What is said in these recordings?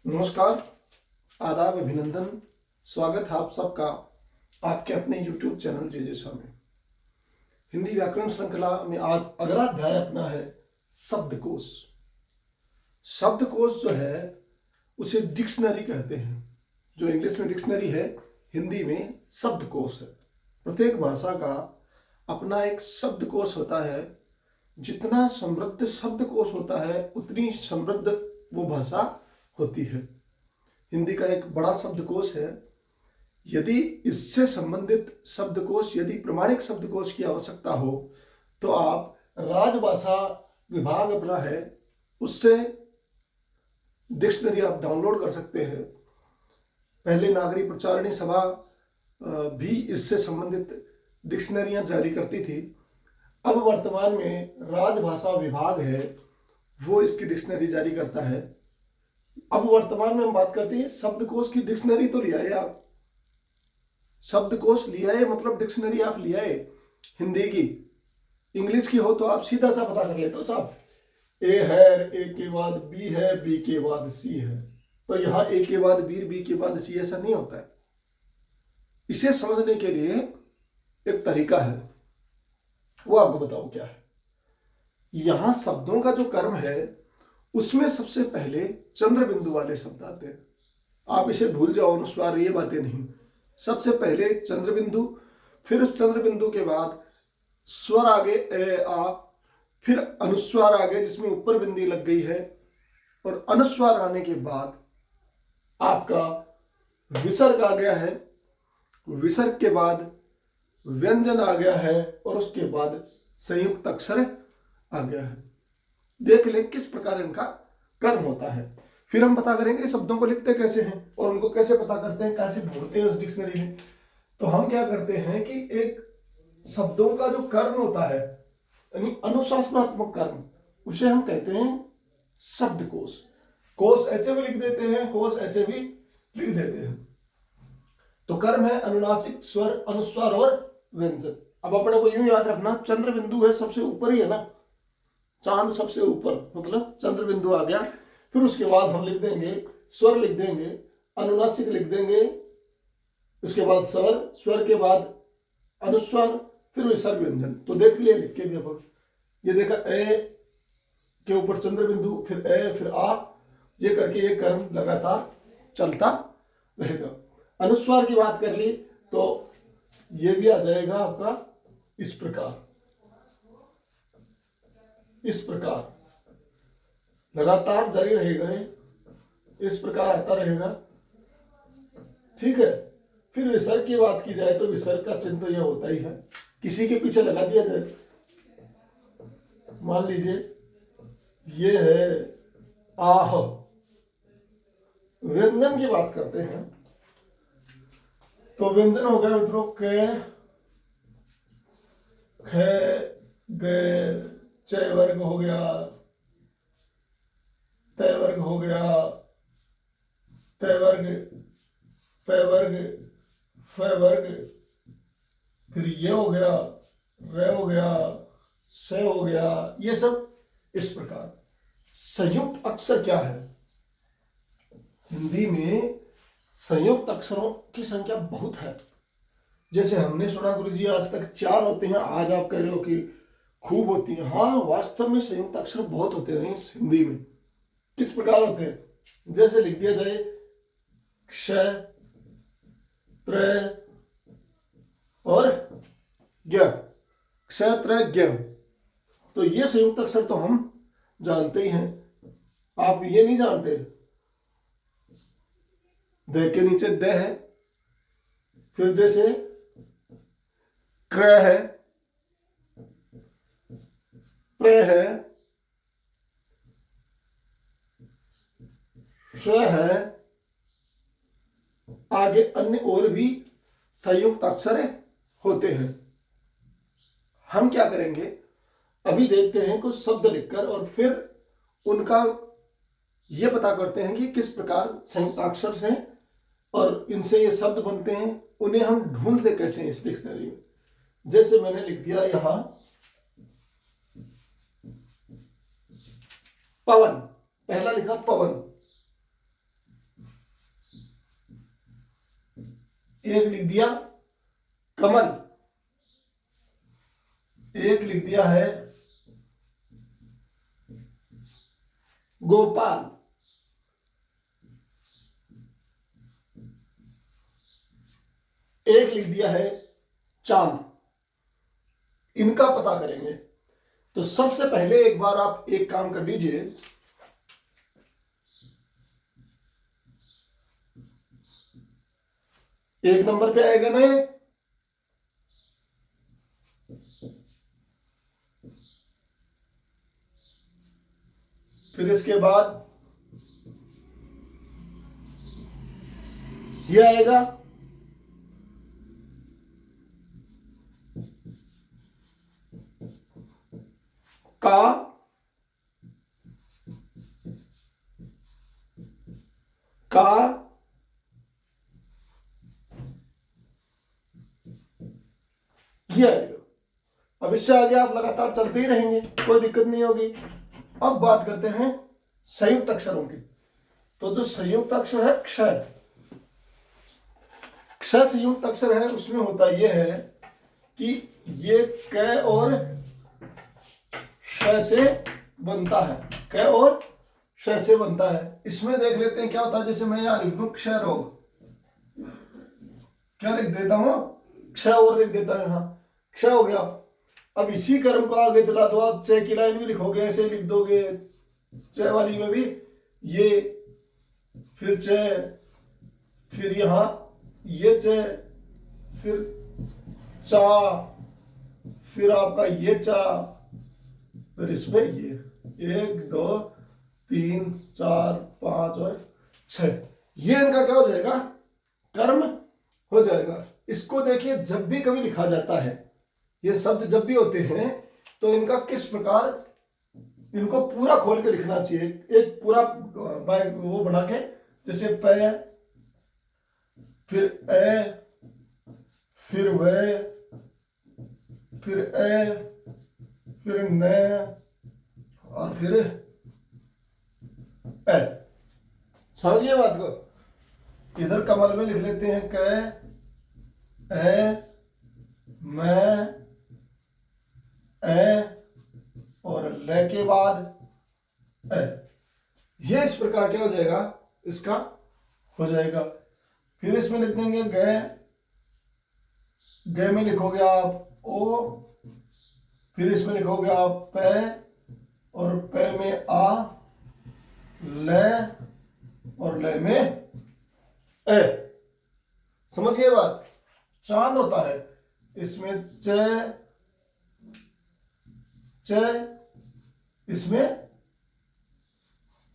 नमस्कार, आदाब, अभिनंदन। स्वागत है आप सबका आपके अपने YouTube चैनल जेजेशा में। हिंदी व्याकरण श्रृंखला में आज अगला अध्याय अपना है शब्दकोश। शब्दकोश जो है उसे डिक्शनरी कहते हैं। जो इंग्लिश में डिक्शनरी है, हिंदी में शब्दकोश है। प्रत्येक भाषा का अपना एक शब्दकोश होता है। जितना समृद्ध शब्दकोश होता है उतनी समृद्ध वो भाषा होती है। हिंदी का एक बड़ा शब्दकोश है। यदि इससे संबंधित शब्दकोश, यदि प्रमाणिक शब्दकोश की आवश्यकता हो तो आप राजभाषा विभाग अपना है, उससे डिक्शनरी आप डाउनलोड कर सकते हैं। पहले नागरिक प्रचारणी सभा भी इससे संबंधित डिक्शनरियां जारी करती थी। अब वर्तमान में राजभाषा विभाग है, वो इसकी डिक्शनरी जारी करता है। अब वर्तमान में हम बात करते हैं शब्दकोश की। डिक्शनरी तो लिया है आप, शब्दकोश लिया है मतलब डिक्शनरी आप लिया है। हिंदी की, इंग्लिश की हो तो आप सीधा सा पता कर लेते हो साहब, ए है, ए के बाद बी है, बी के बाद सी है। तो यहाँ ए के बाद बी के बाद सी ऐसा नहीं होता है। इसे समझने के लिए एक तरीका है, वो आपको बताऊं क्या है। यहां शब्दों का जो कर्म है उसमें सबसे पहले चंद्र बिंदु वाले शब्द आते हैं। आप इसे भूल जाओ, अनुस्वार ये बातें नहीं। सबसे पहले चंद्र बिंदु, फिर उस चंद्र बिंदु के बाद स्वर आगे ए आ, फिर अनुस्वार आगे जिसमें ऊपर बिंदी लग गई है, और अनुस्वार आने के बाद आपका विसर्ग आ गया है। विसर्ग के बाद व्यंजन आ गया है और उसके बाद संयुक्त अक्षर आ गया है। देख लें किस प्रकार इनका कर्म होता है। फिर हम पता करेंगे शब्दों को लिखते कैसे हैं और उनको कैसे पता करते हैं, कैसे ढूंढते हैं उस डिक्शनरी में। तो हम क्या करते हैं कि एक शब्दों का जो कर्म होता है, यानी अनुशासनात्मक कर्म, उसे हम कहते हैं शब्दकोश। कोश ऐसे भी लिख देते हैं, कोश ऐसे भी लिख देते हैं। तो कर्म है अनुनासिक, स्वर, अनुस्वार और व्यंजन। अब अपने को यूं याद रखना, चंद्र बिंदु है सबसे ऊपर ही है ना, चांद सबसे ऊपर, मतलब चंद्र बिंदु आ गया। फिर उसके बाद हम लिख देंगे स्वर, लिख देंगे अनुनासिक, लिख देंगे उसके बाद स्वर, स्वर के बाद अनुस्वार, फिर विसर्ग, व्यंजन। तो देख लिया लिख के भी अपन, ये देखा ए के ऊपर चंद्र बिंदु, फिर ए, फिर आ, ये करके ये कर्म लगातार चलता रहेगा। अनुस्वार की बात कर ली तो ये भी आ जाएगा आपका इस प्रकार, इस प्रकार लगातार जारी रहेगा, इस प्रकार आता रहेगा। ठीक है। फिर विसर्ग की बात की जाए तो विसर्ग का चिन्ह तो यह होता ही है, किसी के पीछे लगा दिया जाए। मान लीजिए ये है आह। व्यंजन की बात करते हैं तो व्यंजन हो गया मित्रों के, ख, ग, च वर्ग हो गया, त वर्ग हो गया, त वर्ग, प वर्ग, फ वर्ग, फिर ये हो गया, र हो गया, स हो गया। ये सब इस प्रकार। संयुक्त अक्षर क्या है? हिंदी में संयुक्त अक्षरों की संख्या बहुत है। जैसे हमने सुना गुरुजी आज तक 4 होते हैं, आज आप कह रहे हो कि खूब होती है। हाँ, वास्तव में संयुक्त अक्षर बहुत होते हैं इस हिंदी में। किस प्रकार होते हैं? जैसे लिख दिया जाए क्ष, त्र और ज्ञ, क्ष, त्र, ज्ञ। तो ये संयुक्त अक्षर तो हम जानते ही हैं। आप ये नहीं जानते, द के नीचे द है, फिर जैसे क्र है, प्र है, श है, आगे अन्य और भी संयुक्त अक्षर होते हैं। हम क्या करेंगे, अभी देखते हैं कुछ शब्द लिखकर और फिर उनका ये पता करते हैं कि किस प्रकार संयुक्त अक्षर से और इनसे ये शब्द बनते हैं। उन्हें हम ढूंढते कैसे हैं इस डिक्शनरी में। जैसे मैंने लिख दिया यहां पवन, पहला लिखा पवन, एक लिख दिया कमल, एक लिख दिया है गोपाल, एक लिख दिया है चांद। इनका पता करेंगे। तो सबसे पहले एक बार आप एक काम कर लीजिए, एक नंबर पे आएगा ना ये, फिर इसके बाद ये आएगा, का, का, ये आएगा। अब इससे आगे आप लगातार चलते ही रहेंगे, कोई दिक्कत नहीं होगी। अब बात करते हैं संयुक्त अक्षरों की। तो जो संयुक्त अक्षर है क्षय, क्षय संयुक्त अक्षर है, उसमें होता यह है कि ये क और श से बनता है, क और श से बनता है। इसमें देख लेते हैं क्या होता है। जैसे मैं यहां लिख दूं क्षय रोग, क्या लिख देता हूं, क्षय और लिख देता हूं, यहां क्षय हो गया। अब इसी कर्म को आगे चला दो आप, च की लाइन भी लिखोगे, ऐसे लिख दोगे, च वाली में भी ये, फिर च, फिर यहां ये च, फिर चा, फिर आपका ये चा, फिर इसमें ये 1 2 3 4 5 और 6, ये इनका क्या हो जाएगा, कर्म हो जाएगा। इसको देखिए, जब भी कभी लिखा जाता है, ये शब्द जब भी होते हैं, तो इनका किस प्रकार, इनको पूरा खोल के लिखना चाहिए, एक पूरा वो बना के, जैसे प, फिर ए, फिर व, फिर ए, फिर न, और फिर ए। समझिए बात को। इधर कमल में लिख लेते हैं क, ए, मैं, ए, और ल के बाद ए। ये इस प्रकार क्या हो जाएगा, इसका हो जाएगा। फिर इसमें लिख देंगे ग, ग में लिखोगे आप ओ, फिर इसमें लिखोगे आप प, और प में आ, ल, और ल में ए। समझ गए बात। चांद होता है, इसमें च, इसमें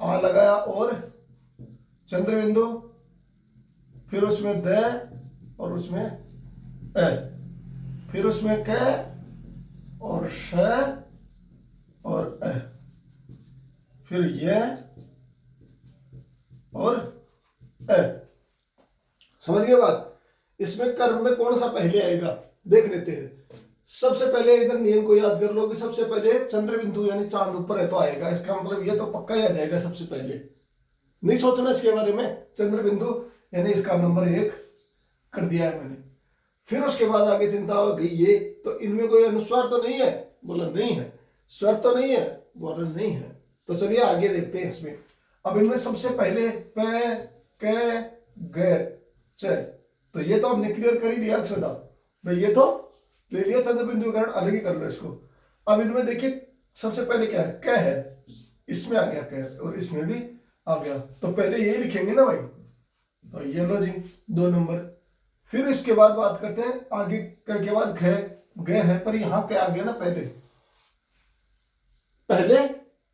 आ लगाया और चंद्र बिंदु, फिर उसमें द, और उसमें ए, फिर उसमें क, और श, और ए, फिर ये और ए। समझ गए बात। इसमें कर्म में कौन सा पहले आएगा देख लेते हैं। सबसे पहले इधर नियम को याद कर लो कि सबसे पहले चंद्र बिंदु यानी चांद ऊपर है तो आएगा, इसका मतलब ये तो पक्का ही आ जाएगा। सबसे पहले नहीं सोचना इसके बारे में, चंद्र बिंदु यानी इसका नंबर 1 कर दिया है मैंने। फिर उसके बाद आगे चिंता हो गई ये, तो इनमें कोई अनुस्वार तो नहीं है, बोला नहीं है। स्वर तो नहीं है, बोला नहीं है। तो चलिए आगे देखते हैं इसमें। अब इनमें सबसे पहले प, क, ग, च, तो ये तो हमने क्लियर कर ही लिया अक्षर भाई, ये तो ले लिया चंद्र बिंदु कारण, अलग ही कर लो इसको। अब इनमें देखिए सबसे पहले क्या है, क है, इसमें आ गया क, और इसमें भी आ गया, तो पहले यही लिखेंगे ना भाई। तो ये लो जी 2 नंबर। फिर इसके बाद बात करते हैं आगे, क के बाद ख, ग है, पर यहां क्या आ गया ना, पहले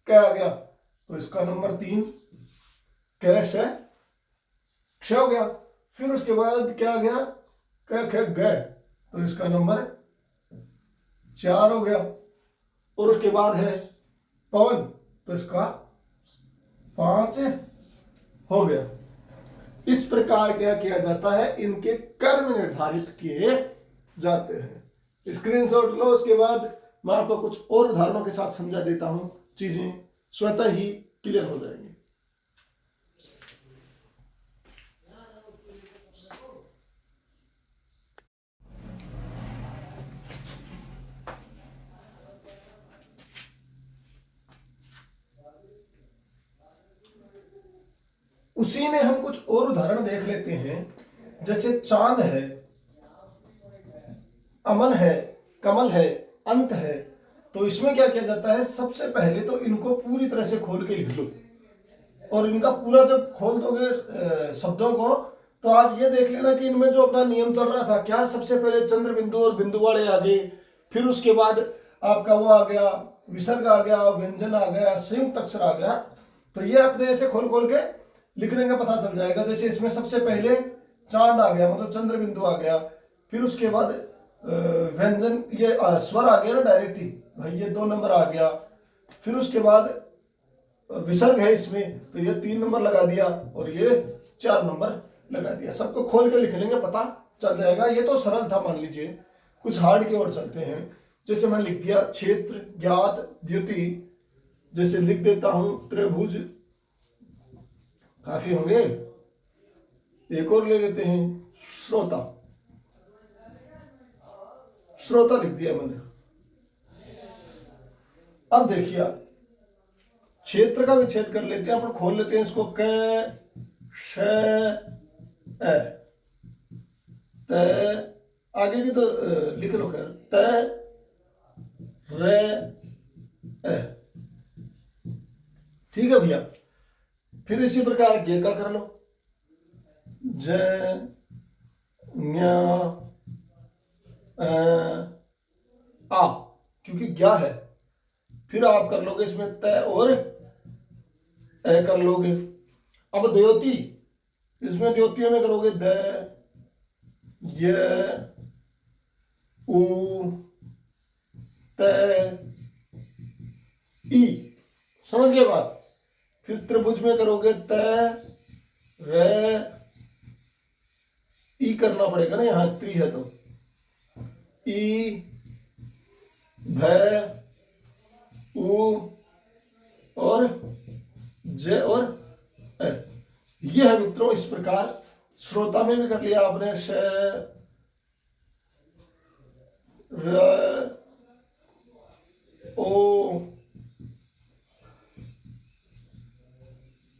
क्या आ गया, तो इसका नंबर 3 कैश है, क्ष हो गया। फिर उसके बाद क्या आ गया, क ख ग, तो इसका नंबर 4 हो गया। और उसके बाद है पवन, तो इसका 5 हो गया। इस प्रकार क्या किया जाता है, इनके कर्म निर्धारित किए जाते हैं। स्क्रीनशॉट लो। उसके बाद मैं आपको कुछ और उदाहरणों के साथ समझा देता हूं, चीजें स्वतः ही क्लियर हो जाएंगी। उसी में हम कुछ और उदाहरण देख लेते हैं। जैसे चांद है, अमन है, कमल है, अंत है। तो इसमें क्या किया जाता है, सबसे पहले तो इनको पूरी तरह से खोल के लिख लो, और इनका पूरा जब खोल दोगे शब्दों को, तो आप ये देख लेना कि इनमें जो अपना नियम चल रहा था क्या, सबसे पहले चंद्र बिंदु और बिंदु वाले आ गए, फिर उसके बाद आपका वो आ गया, विसर्ग आ गया, व्यंजन आ गया, संयुक्त अक्षर आ गया। तो ये अपने ऐसे खोल खोल के लिखने का पता चल जाएगा। जैसे इसमें सबसे पहले चांद आ गया, मतलब चंद्र बिंदु आ गया, फिर उसके बाद व्यंजन, ये स्वर आ गया ना डायरेक्ट ही भाई, ये 2 नंबर आ गया। फिर उसके बाद विसर्ग है इसमें, तो ये 3 नंबर लगा दिया, और ये 4 नंबर लगा दिया। सबको खोल के लिख लेंगे, पता चल जाएगा। ये तो सरल था, मान लीजिए कुछ हार्ड की ओर चलते हैं। जैसे मैंने लिख दिया क्षेत्र, ज्ञात, द्युति। जैसे लिख देता हूं त्रिभुज, काफी होंगे, एक और ले लेते हैं श्रोता। श्रोता लिख दिया मैंने। अब देखिए क्षेत्र का विच्छेद कर लेते हैं, अपन खोल लेते हैं इसको। क श ए, त, आगे की तो लिख लो खैर, त रे ए, ठीक है भैया। फिर इसी प्रकार गे का कर लो, ज न्या आ, क्योंकि क्या है। फिर आप कर लोगे इसमें त और ए कर लोगे। अब द्योति, इसमें द्योतियों में करोगे द, य, उ, त, ई। समझ गए बात। फिर त्रिभुज में करोगे त, र, ई करना पड़ेगा ना, यहां त्रि है तो ई, भ, उ और ज और ए। ये है मित्रों इस प्रकार। श्रोता में भी कर लिया आपने, श, र, ओ,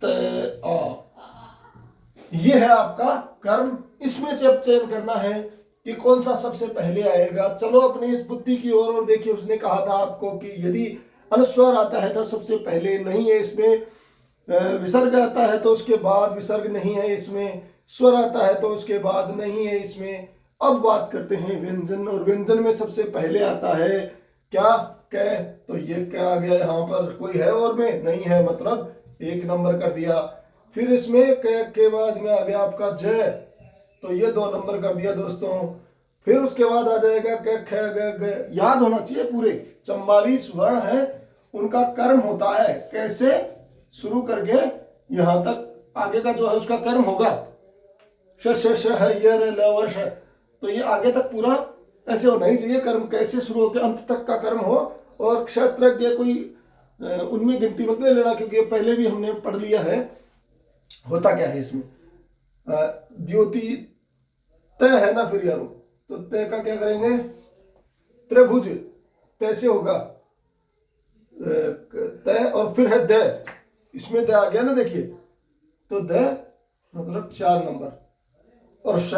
त, आ। ये है आपका कर्म। इसमें से अब चयन करना है कि कौन सा सबसे पहले आएगा। चलो अपनी इस बुद्धि की ओर। और देखिए उसने कहा था आपको कि यदि अनुस्वार आता है तो सबसे पहले, नहीं है इसमें विसर्ग आता है तो उसके बाद, विसर्ग नहीं है इसमें, स्वर आता है तो उसके बाद, नहीं है इसमें। अब बात करते हैं व्यंजन, और व्यंजन में सबसे पहले आता है क्या, क। तो ये क्या आ गया यहाँ पर, कोई है और में नहीं है, मतलब 1 नंबर कर दिया। फिर इसमें क के बाद में आ गया आपका ज, तो ये 2 नंबर कर दिया दोस्तों। फिर उसके बाद आ जाएगा क, ख, ग, ग। याद होना चाहिए पूरे 44 वर्ण है, उनका कर्म होता है कैसे, शुरू करके यहां तक आगे का जो है उसका कर्म होगा। श है, ये रे, ल, व, श। तो ये आगे तक पूरा ऐसे होना ही चाहिए कर्म, कैसे शुरू होकर अंत तक का कर्म हो। और क्षेत्रज्ञ कोई उनमें गिनती मत ले लेना, क्योंकि पहले भी हमने पढ़ लिया है। होता क्या है इसमें, द्योति तय है ना, फिर यारो तो तय का क्या करेंगे, त्रिभुज तय से होगा तय, और फिर है द, इसमें द आ गया ना, देखिए तो द मतलब 4 नंबर और श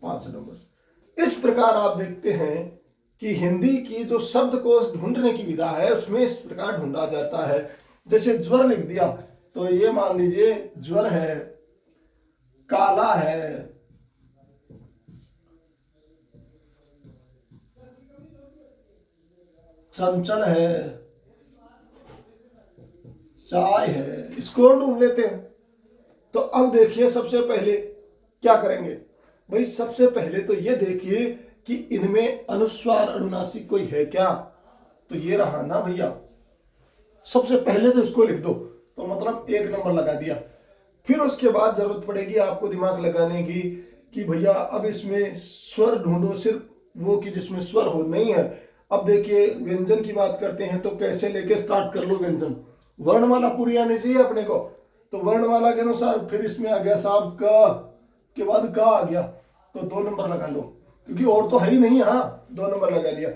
5 नंबर। इस प्रकार आप देखते हैं कि हिंदी की जो शब्दकोश ढूंढने की विधा है उसमें इस प्रकार ढूंढा जाता है। जैसे ज्वर लिख दिया तो ये मान लीजिए ज्वर है, काला है, चंचल है, चाय है, इसको ढूंढ लेते हैं। तो अब देखिए सबसे पहले क्या करेंगे भाई, सबसे पहले तो ये देखिए कि इनमें अनुस्वार अनुनासिक कोई है क्या। तो ये रहा ना भैया, सबसे पहले तो इसको लिख दो, तो मतलब 1 नंबर लगा दिया। फिर उसके बाद जरूरत पड़ेगी आपको दिमाग लगाने की कि भैया अब इसमें स्वर ढूंढो, सिर्फ वो कि जिसमें स्वर हो, नहीं है। अब देखिए व्यंजन की बात करते हैं तो कैसे लेके स्टार्ट कर लो व्यंजन, वर्णमाला पूरी आनी चाहिए अपने को। तो वर्णमाला के अनुसार फिर इसमें आ गया साहब का, के बाद का आ गया, तो 2 नंबर लगा लो, क्योंकि और तो है ही नहीं। हाँ 2 नंबर लगा लिया।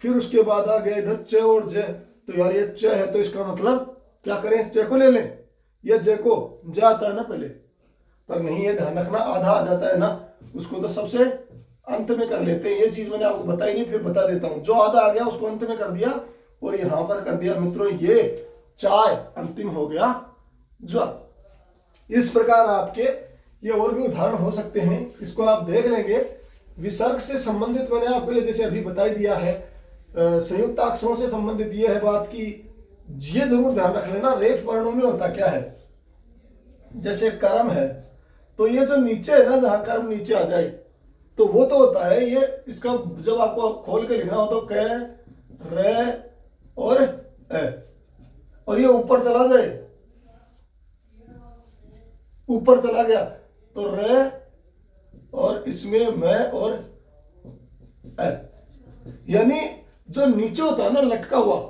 फिर उसके बाद आ गया इधर च और ज, तो यार ये च है तो इसका मतलब क्या करें, इस च को ले लें, या ज को, ज आता है ना पहले, पर नहीं, ये ध्यान रखना, आधा आ जाता है ना उसको तो सबसे अंत में कर लेते हैं। ये चीज मैंने आपको बताई नहीं, फिर बता देता हूं। जो आधा आ गया उसको अंत में कर दिया और यहां पर कर दिया मित्रों ये चाय, अंतिम हो गया ज्वर। इस प्रकार आपके ये और भी उदाहरण हो सकते हैं, इसको आप देख लेंगे। विसर्ग से संबंधित मैंने आपको जैसे अभी बता दिया है, संयुक्त अक्षरों से संबंधित ये है बात की ये जरूर ध्यान रख लेना, रेफ वर्णों में होता क्या है। जैसे कर्म है तो ये जो नीचे है ना, जहां कर्म नीचे आ जाए तो वो तो होता है ये, इसका जब आपको खोल के लिखना हो तो क रे और ए, और ये ऊपर चला जाए, ऊपर चला गया तो रे और इसमें मैं और ए, यानी जो नीचे होता है ना लटका हुआ,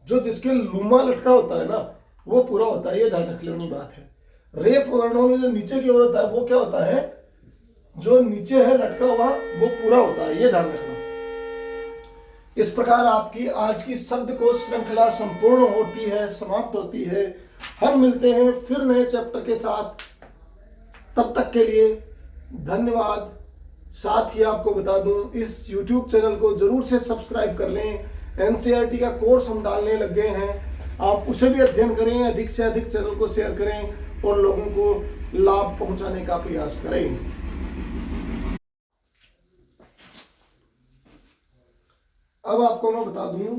जो जिसके लुमा लटका होता है ना वो पूरा होता है। ये ध्यान रख लेनी बात है। रेफ वर्णों में जो नीचे की ओर होता है वो क्या होता है, जो नीचे है लटका हुआ वो पूरा होता है, ये ध्यान रखना। इस प्रकार आपकी आज की शब्दकोश श्रृंखला संपूर्ण होती है, समाप्त होती है। हम मिलते हैं फिर नए चैप्टर के साथ, तब तक के लिए धन्यवाद। साथ ही आपको बता दूं, इस YouTube चैनल को जरूर से सब्सक्राइब कर लें। NCERT का कोर्स हम डालने लग गए हैं, आप उसे भी अध्ययन करें, अधिक से अधिक चैनल को शेयर करें और लोगों को लाभ पहुंचाने का प्रयास करें। अब आपको मैं बता दूं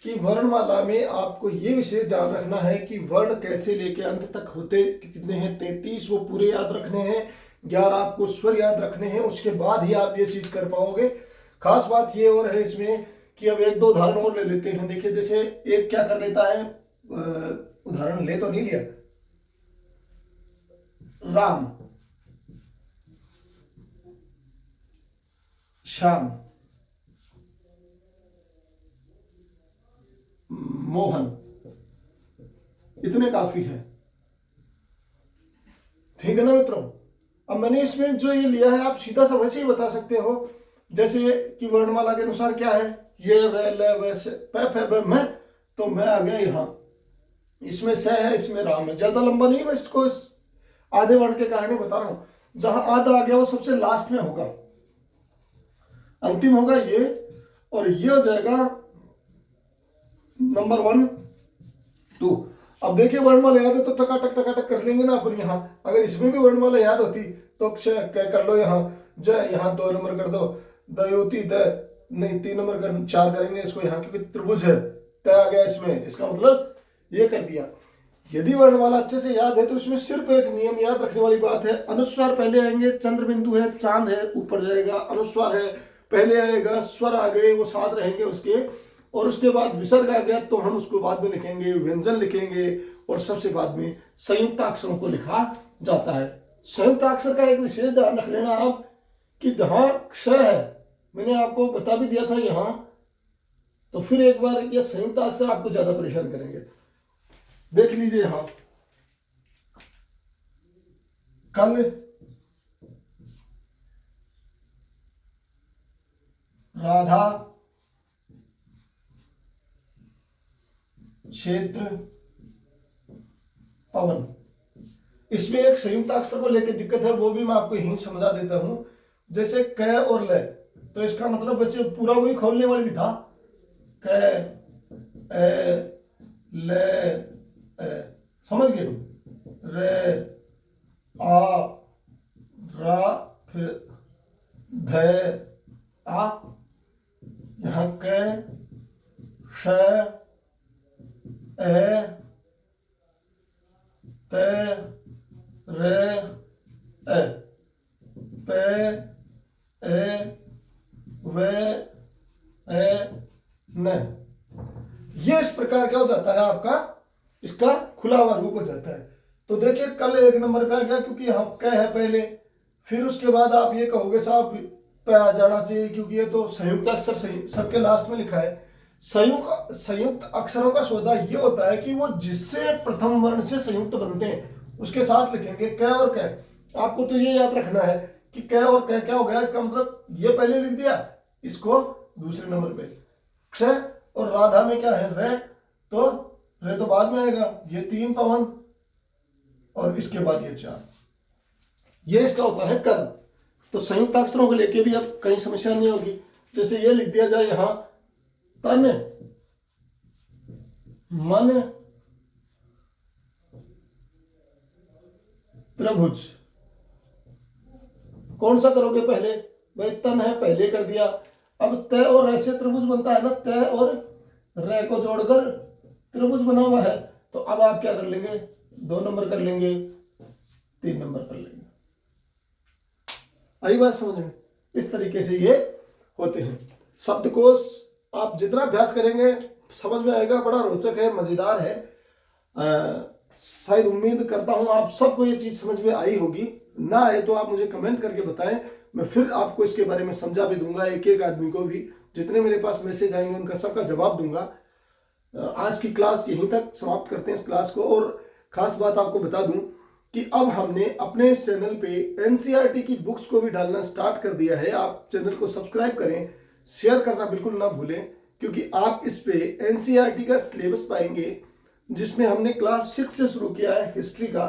कि वर्णमाला में आपको ये विशेष ध्यान रखना है कि वर्ण कैसे लेके अंत तक होते कितने हैं, 33 वो पूरे याद रखने हैं, 11 आपको स्वर याद रखने हैं, उसके बाद ही आप ये चीज कर पाओगे। खास बात ये और है इसमें कि अब एक दो उदाहरण और ले लेते हैं। देखिए जैसे एक क्या कर लेता है, उदाहरण ले तो नहीं लिया, राम, श्याम, मोहन, इतने काफी है, ठीक है ना मित्रों। अब मैंने इसमें जो ये लिया है आप सीधा सा वैसे ही बता सकते हो, जैसे कि वर्णमाला के अनुसार क्या है, ये रे ले वैसे पे फे ब मैं, तो मैं आ गया यहां, इसमें स है, इसमें राम है। ज्यादा लंबा नहीं, मैं इसको इस आधे वर्ण के कारण ही बता रहा हूं। जहां आधा आ गया वो सबसे लास्ट में होगा, अंतिम होगा ये, और ये हो जाएगा नंबर 1 2। अब देखिए वर्णमाला याद है तो टकाटक कर लेंगे ना अपन। यहाँ अगर इसमें भी वर्णमाला याद होती तो अक्षय कर लो, यहाँ ज, यहाँ 2 नंबर कर दो, दयोती द नहीं 3 नंबर कर 4 करेंगे इसको यहाँ, क्योंकि त्रिभुज है, तय आ गया इसमें, इसका मतलब ये कर दिया। यदि वर्णमाला अच्छे से याद है तो इसमें सिर्फ एक नियम याद रखने वाली बात है, अनुस्वार पहले आएंगे, चंद्र बिंदु है, चांद है, ऊपर जाएगा, अनुस्वार है पहले आएगा, स्वर आ गए वो साथ रहेंगे उसके, और उसके बाद विसर्ग आ गया तो हम उसको बाद में लिखेंगे, व्यंजन लिखेंगे, और सबसे बाद में संयुक्त अक्षरों को लिखा जाता है। संयुक्त अक्षर का एक विशेष ध्यान रख लेना आप कि जहां क्ष है, मैंने आपको बता भी दिया था यहां, तो फिर एक बार ये संयुक्त अक्षर आपको ज्यादा परेशान करेंगे। देख लीजिए यहां कल, राधा, क्षेत्र, पवन। इसमें एक संयुक्त अक्षर को लेकर दिक्कत है, वो भी मैं आपको यहीं समझा देता हूं। जैसे क और ल, तो इसका मतलब वैसे पूरा वही खोलने वाली भी था, क ए ल ए, समझ गए, रे आ रा फिर ध आ, यहाँ क श ए ते रे ए पे ए वे ए न। ये इस प्रकार क्या हो जाता है आपका, इसका खुला हुआ रूप हो जाता है। तो देखिए कल 1 नंबर पे आ गया क्योंकि यहाँ क है पहले, फिर उसके बाद आप ये कहोगे साहब पे आ जाना चाहिए क्योंकि ये तो संयुक्त अक्षर सबके लास्ट में लिखा है। संयुक्त अक्षरों का सौदा ये होता है कि वो जिससे प्रथम वर्ण से संयुक्त बनते हैं उसके साथ लिखेंगे क और क। आपको तो ये याद रखना है कि क और क क्या हो गया, इसका मतलब ये पहले लिख दिया, इसको दूसरे नंबर पे। क्ष और राधा में क्या है, रे, तो रे तो बाद में आएगा, ये 3 पवन और इसके बाद ये 4। ये इसका होता है कर्म। तो संयुक्त अक्षरों को लेके भी अब कहीं समस्या नहीं होगी। जैसे ये लिख दिया जाए यहां तन मन त्रिभुज, कौन सा करोगे पहले? भाई तन है पहले कर दिया। अब तय और र से त्रिभुज बनता है ना, तय और र को जोड़कर त्रिभुज बना हुआ है। तो अब आप क्या कर लेंगे? 2 नंबर कर लेंगे, 3 नंबर कर लेंगे। आई बात समझ में? इस तरीके से ये होते हैं। शब्दकोश आप जितना अभ्यास करेंगे समझ में आएगा। बड़ा रोचक है, मजेदार है। शायद उम्मीद करता हूं आप सबको ये चीज समझ में आई होगी। ना आए तो आप मुझे कमेंट करके बताएं, मैं फिर आपको इसके बारे में समझा भी दूंगा। एक एक आदमी को भी, जितने मेरे पास मैसेज आएंगे उनका सबका जवाब दूंगा। आज की क्लास यहीं तक समाप्त करते हैं इस क्लास को। और खास बात आपको बता दूं कि अब हमने अपने इस चैनल पे एनसीईआरटी की बुक्स को भी डालना स्टार्ट कर दिया है। आप चैनल को सब्सक्राइब करें, शेयर करना बिल्कुल ना भूलें, क्योंकि आप इस पे एनसीईआरटी का सिलेबस पाएंगे जिसमें हमने क्लास 6 से शुरू किया है, हिस्ट्री का,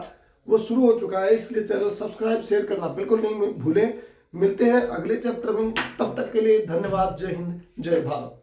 वो शुरू हो चुका है। इसलिए चैनल सब्सक्राइब शेयर करना बिल्कुल नहीं भूलें। मिलते हैं अगले चैप्टर में, तब तक के लिए धन्यवाद। जय हिंद, जय भारत।